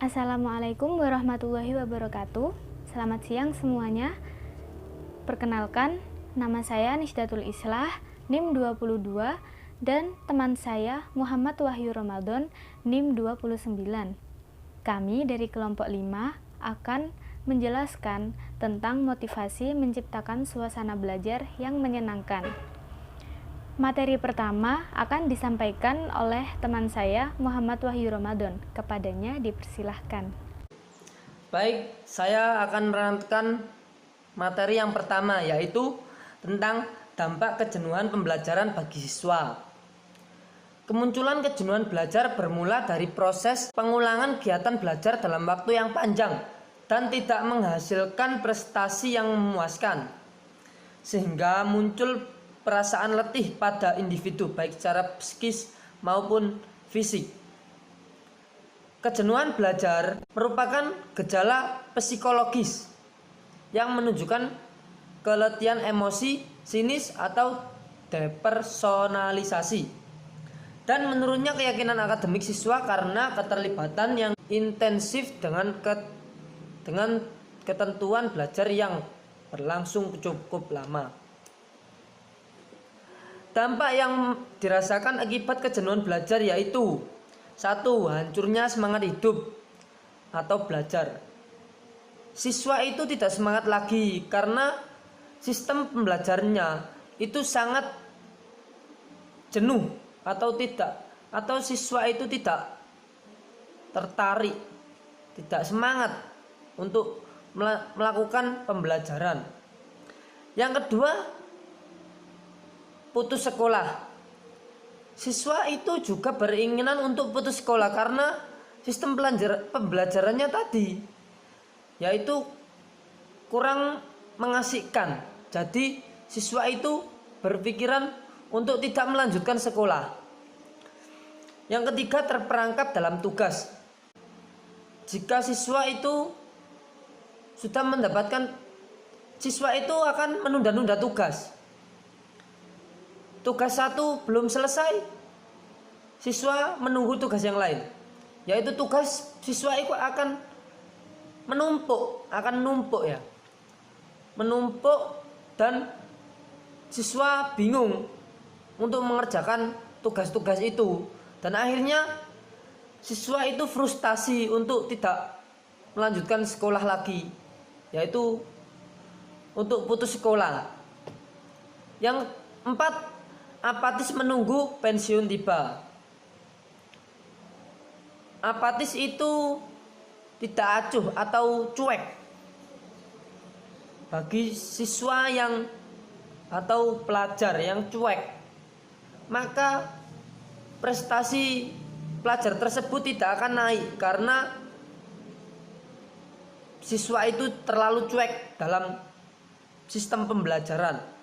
Assalamualaikum warahmatullahi wabarakatuh. Selamat siang semuanya. Perkenalkan, nama saya Nisdatul Islah, NIM 22, dan teman saya Muhammad Wahyu Ramadan, NIM 29. Kami dari kelompok 5 akan menjelaskan tentang motivasi menciptakan suasana belajar yang menyenangkan. Materi pertama akan disampaikan oleh teman saya Muhammad Wahyu Ramadan. Kepadanya dipersilahkan. Baik, saya akan menerangkan materi yang pertama, yaitu tentang dampak kejenuhan pembelajaran bagi siswa. Kemunculan kejenuhan belajar bermula dari proses pengulangan kegiatan belajar dalam waktu yang panjang dan tidak menghasilkan prestasi yang memuaskan, sehingga muncul perasaan letih pada individu baik secara psikis maupun fisik. Kejenuhan belajar merupakan gejala psikologis yang menunjukkan keletihan emosi, sinis atau depersonalisasi, dan menurunnya keyakinan akademik siswa karena keterlibatan yang intensif dengan ketentuan belajar yang berlangsung cukup lama. Dampak yang dirasakan akibat kejenuhan belajar yaitu 1. Hancurnya semangat hidup atau belajar. Siswa itu tidak semangat lagi karena sistem pembelajarannya itu sangat jenuh atau siswa itu tidak tertarik, tidak semangat untuk melakukan pembelajaran. Yang kedua, putus sekolah. Siswa itu juga beringinan untuk putus sekolah karena sistem pembelajarannya tadi yaitu kurang mengasihkan. Jadi siswa itu berpikiran untuk tidak melanjutkan sekolah. Yang ketiga, terperangkap dalam tugas. Jika siswa itu sudah mendapatkan, siswa itu akan menunda-nunda tugas. Tugas satu belum selesai, siswa menunggu tugas yang lain, yaitu tugas siswa itu akan menumpuk dan siswa bingung untuk mengerjakan tugas-tugas itu, dan akhirnya siswa itu frustasi untuk tidak melanjutkan sekolah lagi, yaitu untuk putus sekolah. Yang 4, apatis menunggu pensiun tiba. Apatis itu tidak acuh atau cuek. Bagi siswa atau pelajar yang cuek, maka prestasi pelajar tersebut tidak akan naik karena siswa itu terlalu cuek dalam sistem pembelajaran.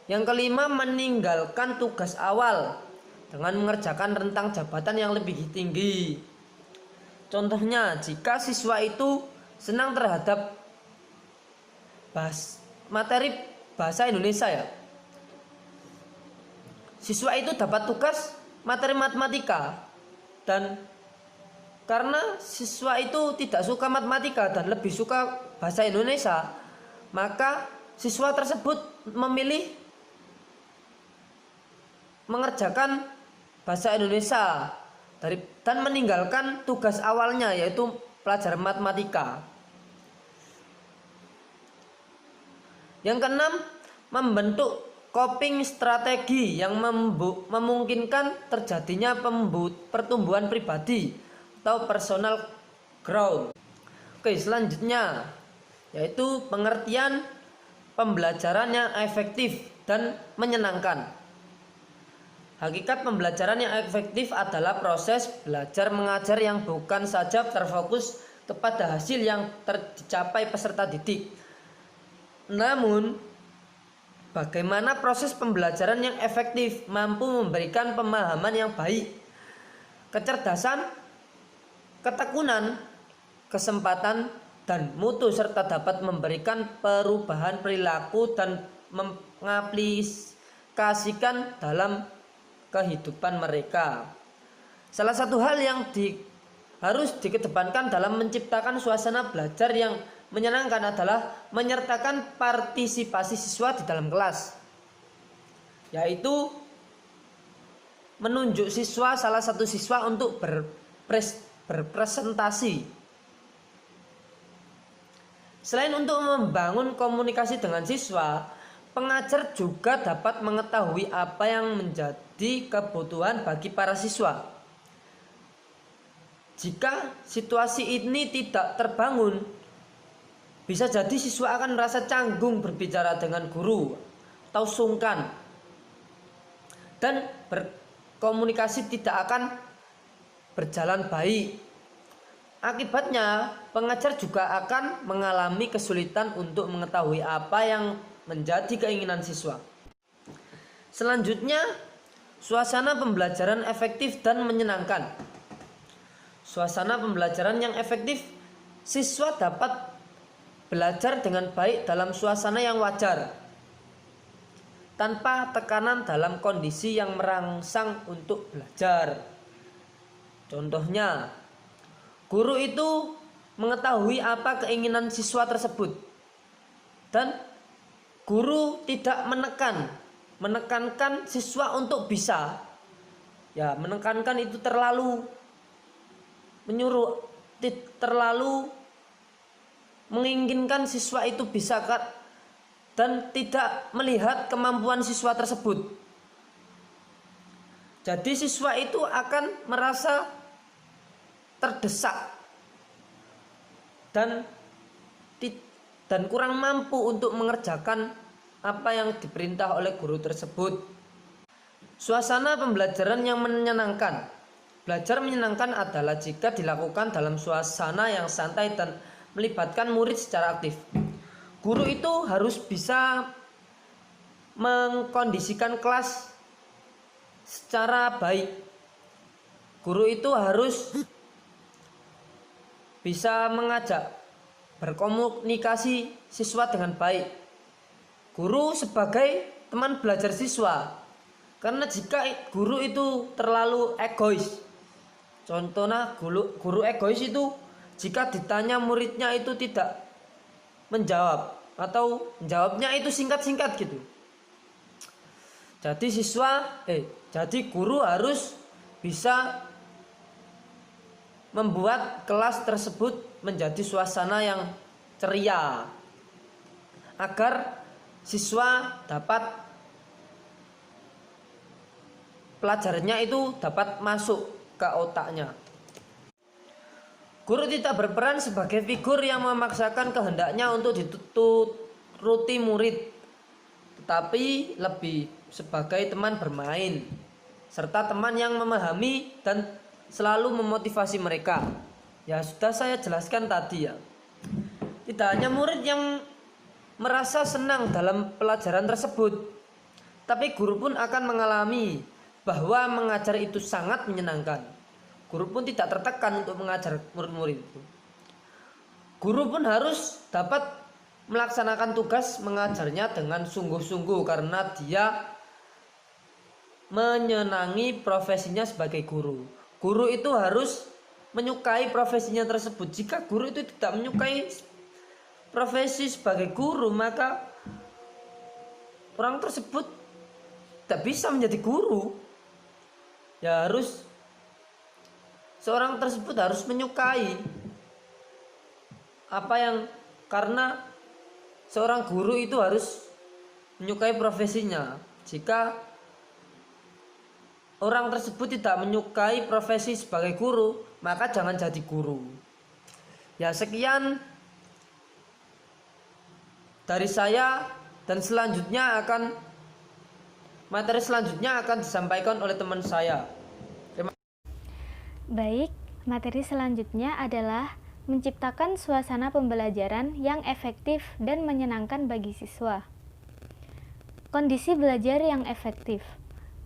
Yang kelima, meninggalkan tugas awal dengan mengerjakan rentang jabatan yang lebih tinggi. Contohnya, jika siswa itu senang terhadap materi bahasa Indonesia siswa itu dapat tugas materi matematika, dan karena siswa itu tidak suka matematika dan lebih suka bahasa Indonesia, maka siswa tersebut memilih mengerjakan bahasa Indonesia dan meninggalkan tugas awalnya yaitu pelajaran matematika. Yang keenam, membentuk coping strategi yang memungkinkan terjadinya pertumbuhan pribadi atau personal growth. Oke, selanjutnya yaitu pengertian pembelajaran yang efektif dan menyenangkan. Hakikat pembelajaran yang efektif adalah proses belajar mengajar yang bukan saja terfokus kepada hasil yang tercapai peserta didik, namun bagaimana proses pembelajaran yang efektif mampu memberikan pemahaman yang baik, kecerdasan, ketekunan, kesempatan, dan mutu, serta dapat memberikan perubahan perilaku dan mengaplikasikan dalam kehidupan mereka. Salah satu hal yang harus dikedepankan dalam menciptakan suasana belajar yang menyenangkan adalah menyertakan partisipasi siswa di dalam kelas, yaitu menunjuk salah satu siswa untuk berpresentasi. Selain untuk membangun komunikasi dengan siswa, pengajar juga dapat mengetahui apa yang menjadi kebutuhan bagi para siswa. Jika situasi ini tidak terbangun, bisa jadi siswa akan merasa canggung berbicara dengan guru atau sungkan, dan berkomunikasi tidak akan berjalan baik. Akibatnya, pengajar juga akan mengalami kesulitan untuk mengetahui apa yang menjadi keinginan siswa. Selanjutnya, suasana pembelajaran efektif dan menyenangkan. Suasana pembelajaran yang efektif, siswa dapat belajar dengan baik dalam suasana yang wajar, tanpa tekanan dalam kondisi yang merangsang untuk belajar. Contohnya, guru itu mengetahui apa keinginan siswa tersebut, dan guru tidak menekankan siswa untuk bisa. Ya, menekankan itu terlalu menyuruh, terlalu menginginkan siswa itu bisa dan tidak melihat kemampuan siswa tersebut. Jadi siswa itu akan merasa terdesak dan kurang mampu untuk mengerjakan apa yang diperintah oleh guru tersebut. Suasana pembelajaran yang menyenangkan. Belajar menyenangkan adalah jika dilakukan dalam suasana yang santai dan melibatkan murid secara aktif. Guru itu harus bisa mengkondisikan kelas secara baik. Guru itu harus bisa mengajak berkomunikasi siswa dengan baik. Guru sebagai teman belajar siswa, karena jika guru itu terlalu egois, contohnya guru egois itu jika ditanya muridnya itu tidak menjawab atau menjawabnya itu singkat-singkat gitu. Jadi guru harus bisa membuat kelas tersebut menjadi suasana yang ceria agar siswa dapat pelajarannya itu dapat masuk ke otaknya. Guru tidak berperan sebagai figur yang memaksakan kehendaknya untuk dituruti murid, tetapi lebih sebagai teman bermain serta teman yang memahami dan selalu memotivasi mereka. Ya, sudah saya jelaskan tadi ya. Tidak hanya murid yang merasa senang dalam pelajaran tersebut, tapi guru pun akan mengalami bahwa mengajar itu sangat menyenangkan. Guru pun tidak tertekan untuk mengajar murid-murid itu. Guru pun harus dapat melaksanakan tugas mengajarnya dengan sungguh-sungguh karena dia menyenangi profesinya sebagai guru. Guru itu harus menyukai profesinya tersebut. Jika guru itu tidak menyukai profesi sebagai guru, maka orang tersebut tidak bisa menjadi guru. Ya, seorang tersebut harus menyukai karena seorang guru itu harus menyukai profesinya. Jika orang tersebut tidak menyukai profesi sebagai guru, maka jangan jadi guru. Ya, sekian dari saya, dan materi selanjutnya akan disampaikan oleh teman saya. Baik, materi selanjutnya adalah menciptakan suasana pembelajaran yang efektif dan menyenangkan bagi siswa. Kondisi belajar yang efektif.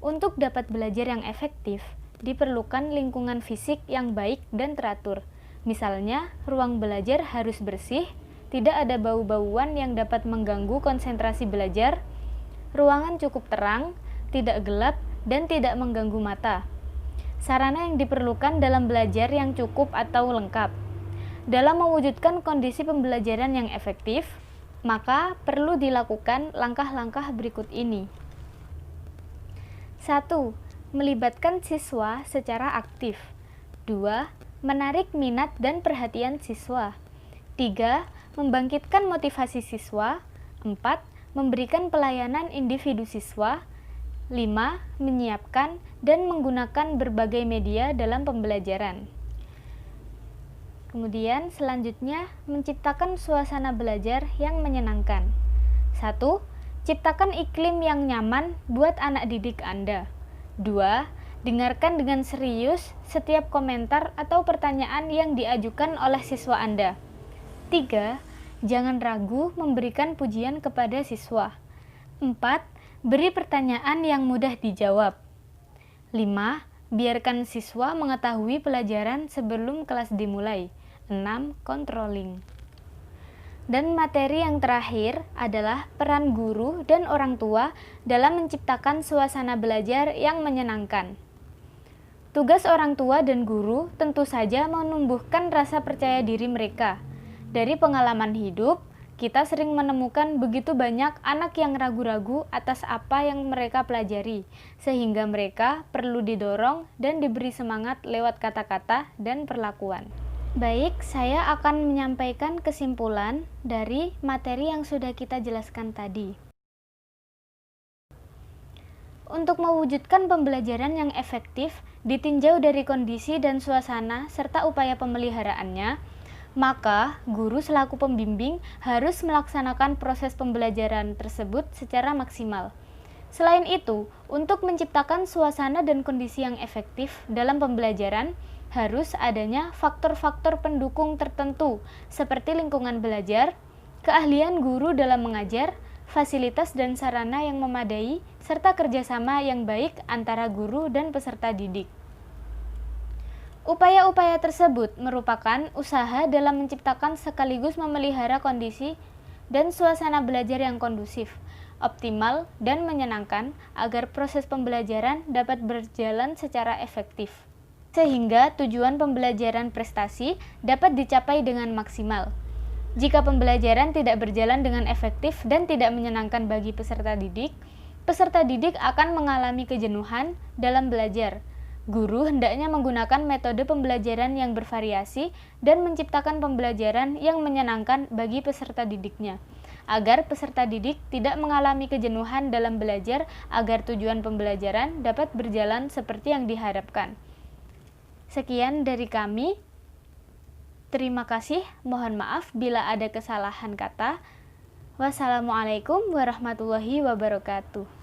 Untuk dapat belajar yang efektif, diperlukan lingkungan fisik yang baik dan teratur. Misalnya, ruang belajar harus bersih, tidak ada bau-bauan yang dapat mengganggu konsentrasi belajar, ruangan cukup terang, tidak gelap, dan tidak mengganggu mata. sarana yang diperlukan dalam belajar yang cukup atau lengkap. Dalam mewujudkan kondisi pembelajaran yang efektif, maka perlu dilakukan langkah-langkah berikut ini. 1. Melibatkan siswa secara aktif. 2. Menarik minat dan perhatian siswa. 3. Membangkitkan motivasi siswa. 4. Memberikan pelayanan individu siswa. 5. Menyiapkan dan menggunakan berbagai media dalam pembelajaran. Kemudian selanjutnya, menciptakan suasana belajar yang menyenangkan. 1. Ciptakan iklim yang nyaman buat anak didik Anda. 2. Dengarkan dengan serius setiap komentar atau pertanyaan yang diajukan oleh siswa Anda. 3. Jangan ragu memberikan pujian kepada siswa. 4. Beri pertanyaan yang mudah dijawab. 5. Biarkan siswa mengetahui pelajaran sebelum kelas dimulai. 6. Controlling. Dan materi yang terakhir adalah peran guru dan orang tua dalam menciptakan suasana belajar yang menyenangkan. Tugas orang tua dan guru tentu saja menumbuhkan rasa percaya diri mereka. Dari pengalaman hidup, kita sering menemukan begitu banyak anak yang ragu-ragu atas apa yang mereka pelajari, sehingga mereka perlu didorong dan diberi semangat lewat kata-kata dan perlakuan. Baik, saya akan menyampaikan kesimpulan dari materi yang sudah kita jelaskan tadi. Untuk mewujudkan pembelajaran yang efektif, ditinjau dari kondisi dan suasana serta upaya pemeliharaannya, maka guru selaku pembimbing harus melaksanakan proses pembelajaran tersebut secara maksimal. Selain itu, untuk menciptakan suasana dan kondisi yang efektif dalam pembelajaran, harus adanya faktor-faktor pendukung tertentu seperti lingkungan belajar, keahlian guru dalam mengajar, fasilitas dan sarana yang memadai, serta kerjasama yang baik antara guru dan peserta didik. Upaya-upaya tersebut merupakan usaha dalam menciptakan sekaligus memelihara kondisi dan suasana belajar yang kondusif, optimal, dan menyenangkan agar proses pembelajaran dapat berjalan secara efektif, sehingga tujuan pembelajaran prestasi dapat dicapai dengan maksimal. Jika pembelajaran tidak berjalan dengan efektif dan tidak menyenangkan bagi peserta didik akan mengalami kejenuhan dalam belajar. Guru hendaknya menggunakan metode pembelajaran yang bervariasi dan menciptakan pembelajaran yang menyenangkan bagi peserta didiknya, agar peserta didik tidak mengalami kejenuhan dalam belajar agar tujuan pembelajaran dapat berjalan seperti yang diharapkan. Sekian dari kami. Terima kasih, mohon maaf bila ada kesalahan kata. Wassalamualaikum warahmatullahi wabarakatuh.